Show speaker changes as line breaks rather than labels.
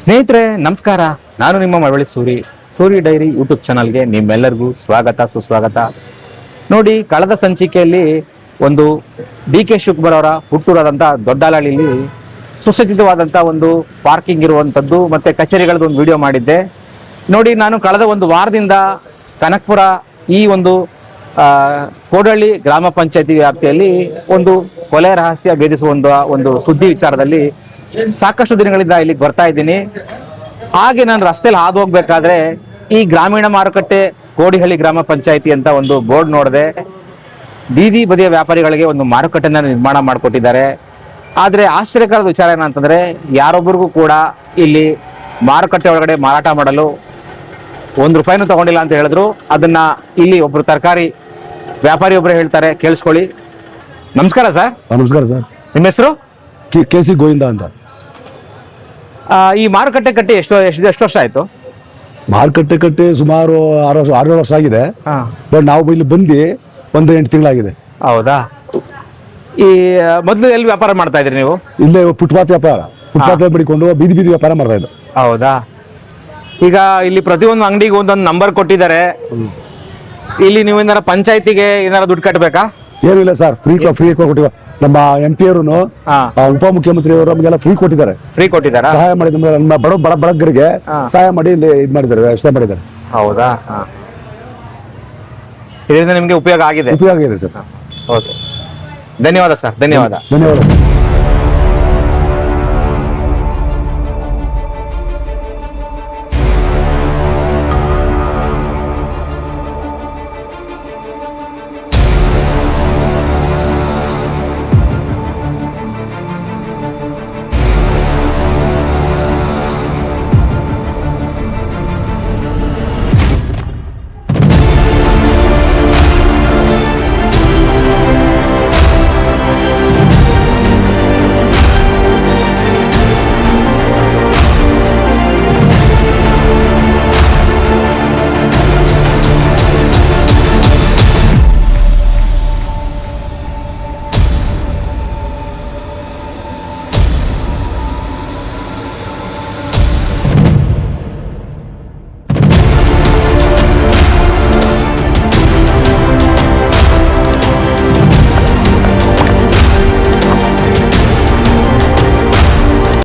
ಸ್ನೇಹಿತರೆ ನಮಸ್ಕಾರ. ನಾನು ನಿಮ್ಮ ಮಳವಳ್ಳಿ ಸೂರಿ ಡೈರಿ ಯೂಟ್ಯೂಬ್ ಚಾನಲ್ಗೆ ನಿಮ್ಮೆಲ್ಲರಿಗೂ ಸ್ವಾಗತ ಸುಸ್ವಾಗತ. ನೋಡಿ, ಕಳೆದ ಸಂಚಿಕೆಯಲ್ಲಿ ಒಂದು DK ಶಿವಕುಮಾರ್ ಅವರ ಹುಟ್ಟೂರಾದಂಥ ದೊಡ್ಡಾಲಹಳ್ಳಿಯಲ್ಲಿ ಸುಸಜ್ಜಿತವಾದಂಥ ಒಂದು ಪಾರ್ಕಿಂಗ್ ಇರುವಂಥದ್ದು ಮತ್ತು ಕಚೇರಿಗಳದ್ದು ಒಂದು ವಿಡಿಯೋ ಮಾಡಿದ್ದೆ. ನೋಡಿ, ನಾನು ಕಳೆದ ಒಂದು ವಾರದಿಂದ ಕನಕಪುರ ಈ ಒಂದು ಕೋಡಹಳ್ಳಿ ಗ್ರಾಮ ಪಂಚಾಯತಿ ವ್ಯಾಪ್ತಿಯಲ್ಲಿ ಒಂದು ಕೊಲೆ ರಹಸ್ಯ ಭೇದಿಸುವ ಒಂದು ಸುದ್ದಿ ವಿಚಾರದಲ್ಲಿ ಸಾಕಷ್ಟು ದಿನಗಳಿಂದ ಇಲ್ಲಿಗೆ ಬರ್ತಾ ಇದ್ದೀನಿ. ಹಾಗೆ ನಾನು ರಸ್ತೆಯಲ್ಲಿ ಹಾದು ಹೋಗ್ಬೇಕಾದ್ರೆ ಈ ಗ್ರಾಮೀಣ ಮಾರುಕಟ್ಟೆ ಕೋಡಿಹಳ್ಳಿ ಗ್ರಾಮ ಪಂಚಾಯತಿ ಅಂತ ಒಂದು ಬೋರ್ಡ್ ನೋಡಿದೆ. ಬೀದಿ ಬದಿಯ ವ್ಯಾಪಾರಿಗಳಿಗೆ ಒಂದು ಮಾರುಕಟ್ಟೆನ ನಿರ್ಮಾಣ ಮಾಡಿಕೊಟ್ಟಿದ್ದಾರೆ. ಆದರೆ ಆಶ್ಚರ್ಯಕರದ ವಿಚಾರ ಏನಂತಂದ್ರೆ, ಯಾರೊಬ್ಬರಿಗೂ ಕೂಡ ಇಲ್ಲಿ ಮಾರುಕಟ್ಟೆ ಒಳಗಡೆ ಮಾರಾಟ ಮಾಡಲು ₹1 ತಗೊಂಡಿಲ್ಲ ಅಂತ ಹೇಳಿದ್ರು. ಅದನ್ನ ಇಲ್ಲಿ ಒಬ್ರು ತರಕಾರಿ ವ್ಯಾಪಾರಿ ಒಬ್ರು ಹೇಳ್ತಾರೆ, ಕೇಳಿಸ್ಕೊಳ್ಳಿ. ನಮಸ್ಕಾರ ಸರ್.
ನಮಸ್ಕಾರ ಸರ್.
ನಿಮ್ಮ ಹೆಸರು?
KC ಗೋವಿಂದ ಅಂತ.
ಈ ಮಾರುಕಟ್ಟೆ ಕಟ್ಟಿ ಎಷ್ಟು ವರ್ಷ ಆಯ್ತು?
ಮಾರುಕಟ್ಟೆ ಕಟ್ಟಿ ಸುಮಾರು 6 ವರ್ಷ ಆಗಿದೆ. ಬಟ್ ನಾವು ಇಲ್ಲಿ ಬಂದು 8 ತಿಂಗಳಾಗಿದೆ.
ಹೌದಾ? ಈ ಮೊದಲು ಎಲ್ಲಿ ವ್ಯಾಪಾರ ಮಾಡ್ತಾ ಇದ್ರಿ ನೀವು?
ಇಲ್ಲೇ ಫುಟ್ಪಾತ್ ವ್ಯಾಪಾರ, ಫುಟ್ಪಾತ್ ಬಿಡಿಕೊಂಡು ಬೀದಿ ವ್ಯಾಪಾರ ಮಾಡ್ತಾ ಇದ್ದು.
ಹೌದಾ? ಈಗ ಇಲ್ಲಿ ಪ್ರತಿಯೊಂದು ಅಂಗಡಿಗೆ ಒಂದೊಂದು ನಂಬರ್ ಕೊಟ್ಟಿದ್ದಾರೆ. ಇಲ್ಲಿ ನೀವು ಏನಾರ ಪಂಚಾಯತಿಗೆ ಏನಾರ ದುಡ್ಡು ಕಟ್ಟಬೇಕಾ?
ಏನಿಲ್ಲ ಸರ್, ಫ್ರೀ ಕೊಟ್ಟಿದ್ದಾರೆ. ನಮ್ಮ MP ಅವರು ಉಪಮುಖ್ಯಮಂತ್ರಿ ಅವರು ನಮಗೆಲ್ಲ ಫ್ರೀ ಕೊಟ್ಟಿದ್ದಾರೆ.
ಫ್ರೀ ಕೊಟ್ಟಿದ್ದಾರಾ?
ಸಹಾಯ ಮಾಡಿ ನಮ್ಮ ಬಡಗರಿಗೆ ಸಹಾಯ ಮಾಡಿ ಇಲ್ಲಿ ಇದು ಮಾಡಿದ್ದಾರೆ, ವ್ಯವಸ್ಥೆ ಮಾಡಿದ್ದಾರೆ.
ಹೌದಾ? ಇದರಿಂದ ನಿಮಗೆ ಉಪಯೋಗ ಆಗಿದೆ?
ಉಪಯೋಗ ಆಗಿದೆ ಸರ್.
ಓಕೆ, ಧನ್ಯವಾದ ಸರ್. ಧನ್ಯವಾದ.